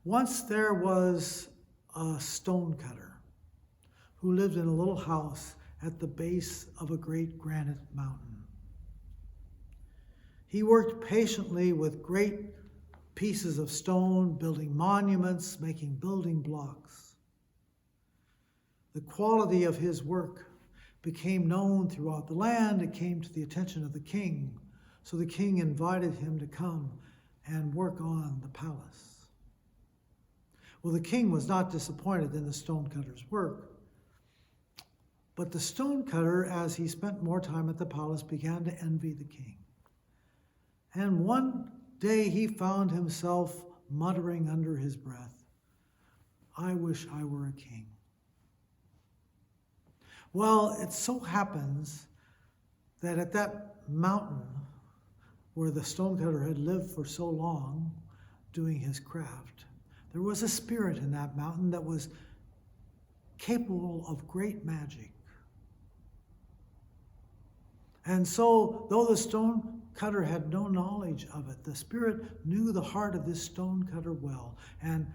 Once there was a stonecutter who lived in a little house at the base of a great granite mountain. He worked patiently with great pieces of stone, building monuments, making building blocks. The quality of his work became known throughout the land. It came to the attention of the king. So the king invited him to come and work on the palace. Well, the king was not disappointed in the stonecutter's work. But the stonecutter, as he spent more time at the palace, began to envy the king. And one day he found himself muttering under his breath, "I wish I were a king." Well, it so happens that at that mountain where the stonecutter had lived for so long doing his craft, there was a spirit in that mountain that was capable of great magic. And so, though the stonecutter had no knowledge of it, the spirit knew the heart of this stonecutter well. And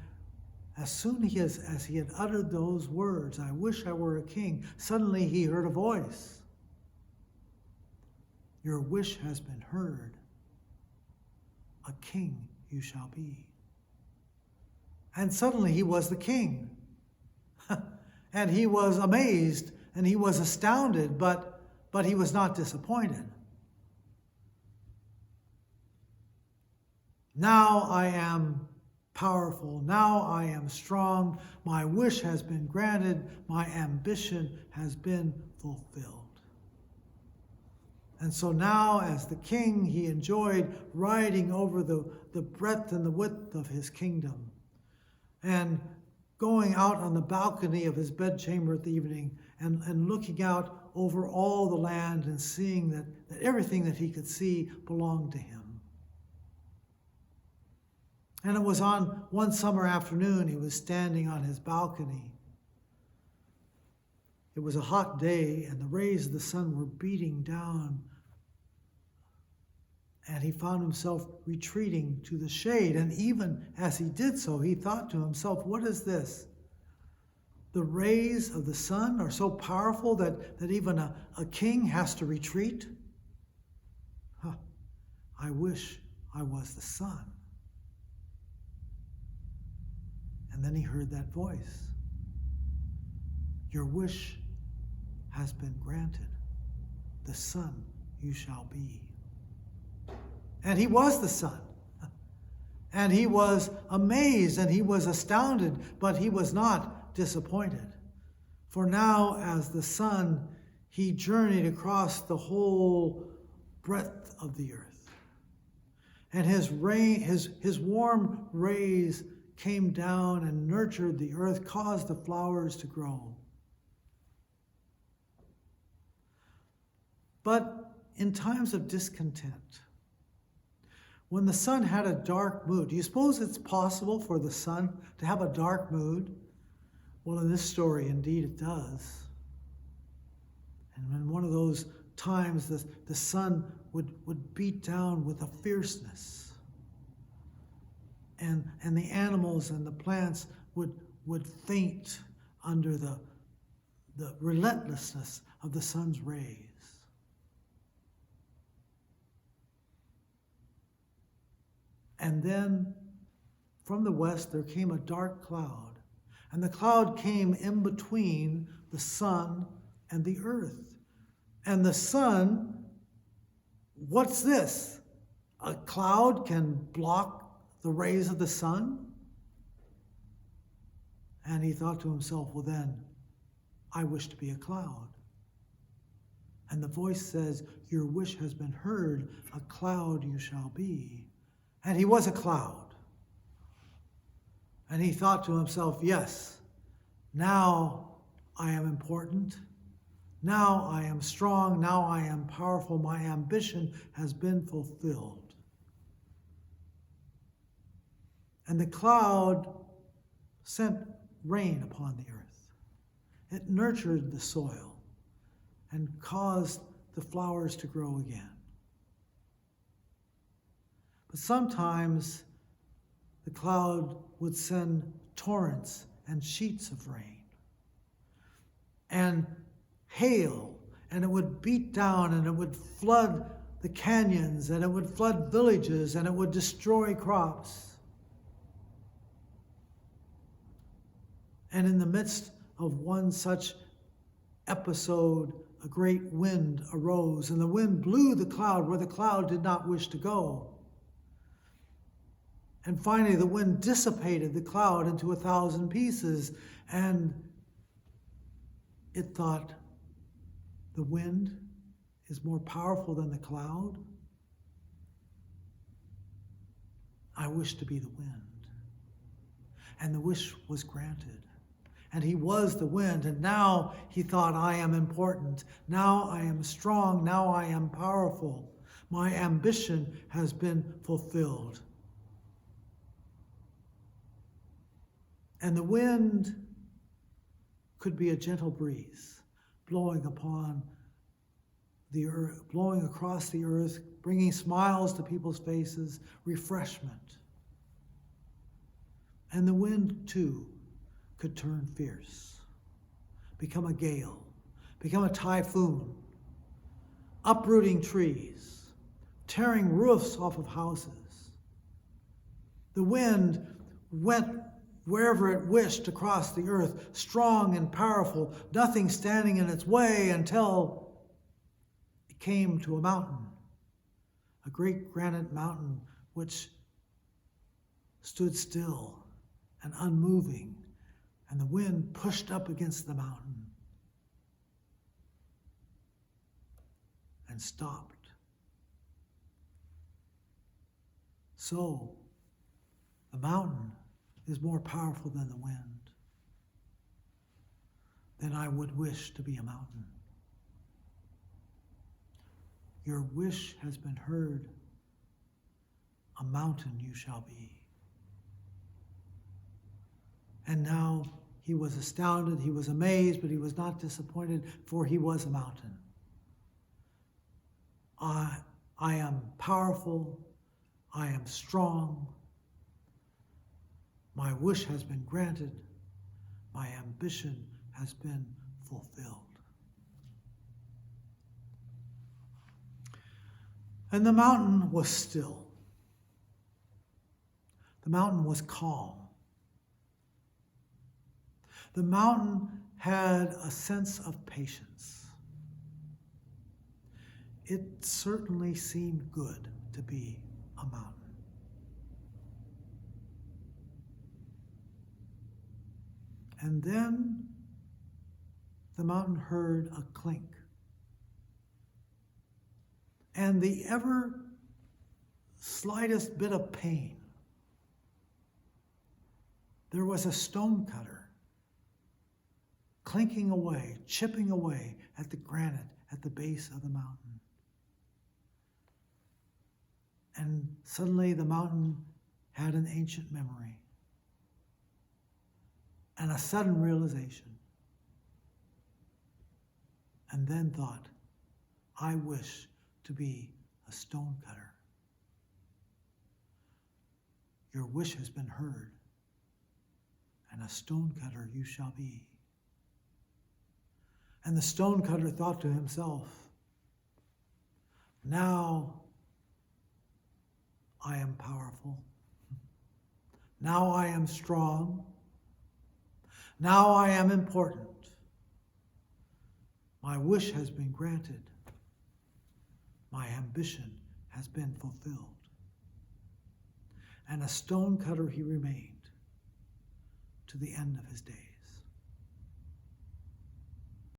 as soon as he had uttered those words, "I wish I were a king," suddenly he heard a voice. "Your wish has been heard. A king you shall be." And suddenly he was the king. And he was amazed and he was astounded, but he was not disappointed. "Now I am powerful. Now I am strong. My wish has been granted. My ambition has been fulfilled." And so now, as the king, he enjoyed riding over the breadth and the width of his kingdom and going out on the balcony of his bedchamber at the evening and looking out over all the land and seeing that everything that he could see belonged to him. And it was on one summer afternoon, he was standing on his balcony. It was a hot day and the rays of the sun were beating down. And he found himself retreating to the shade. And even as he did so, he thought to himself, "What is this? The rays of the sun are so powerful that even a king has to retreat? I wish I was the sun." And then he heard that voice. "Your wish has been granted. The sun you shall be." And he was the sun. And he was amazed and he was astounded, but he was not disappointed. For now, as the sun, he journeyed across the whole breadth of the earth. And his warm rays came down and nurtured the earth, caused the flowers to grow. But in times of discontent, when the sun had a dark mood, do you suppose it's possible for the sun to have a dark mood? Well, in this story, indeed it does. And in one of those times, the sun would beat down with a fierceness. And the animals and the plants would faint under the relentlessness of the sun's rays. And then from the west there came a dark cloud, and the cloud came in between the sun and the earth. And the sun, what's this? A cloud can block the rays of the sun? And he thought to himself, well then, I wish to be a cloud. And the voice says, your wish has been heard, a cloud you shall be. And he was a cloud. And he thought to himself, yes, now I am important. Now I am strong. Now I am powerful. My ambition has been fulfilled. And the cloud sent rain upon the earth. It nurtured the soil and caused the flowers to grow again. But sometimes the cloud would send torrents and sheets of rain and hail, and it would beat down and it would flood the canyons and it would flood villages and it would destroy crops. And in the midst of one such episode, a great wind arose, and the wind blew the cloud where the cloud did not wish to go. And finally, the wind dissipated the cloud into 1,000 pieces, and it thought, the wind is more powerful than the cloud. I wish to be the wind. And the wish was granted. And he was the wind, and now he thought, I am important. Now I am strong. Now I am powerful. My ambition has been fulfilled. And the wind could be a gentle breeze blowing upon the earth, blowing across the earth, bringing smiles to people's faces, refreshment. And the wind, too, could turn fierce, become a gale, become a typhoon, uprooting trees, tearing roofs off of houses. The wind went wherever it wished across the earth, strong and powerful, nothing standing in its way until it came to a mountain, a great granite mountain which stood still and unmoving, and the wind pushed up against the mountain and stopped. So, the mountain is more powerful than the wind. Then I would wish to be a mountain. Your wish has been heard. A mountain you shall be. And now he was astounded, he was amazed, but he was not disappointed, for he was a mountain. I am powerful. I am strong. My wish has been granted. My ambition has been fulfilled. And the mountain was still. The mountain was calm. The mountain had a sense of patience. It certainly seemed good to be a mountain. And then the mountain heard a clink. And the ever slightest bit of pain. There was a stonecutter clinking away, chipping away at the granite at the base of the mountain. And suddenly the mountain had an ancient memory and a sudden realization. And then thought, I wish to be a stonecutter. Your wish has been heard, and a stonecutter you shall be. And the stonecutter thought to himself, now I am powerful. Now I am strong. Now I am important. My wish has been granted. My ambition has been fulfilled. And a stonecutter he remained to the end of his days.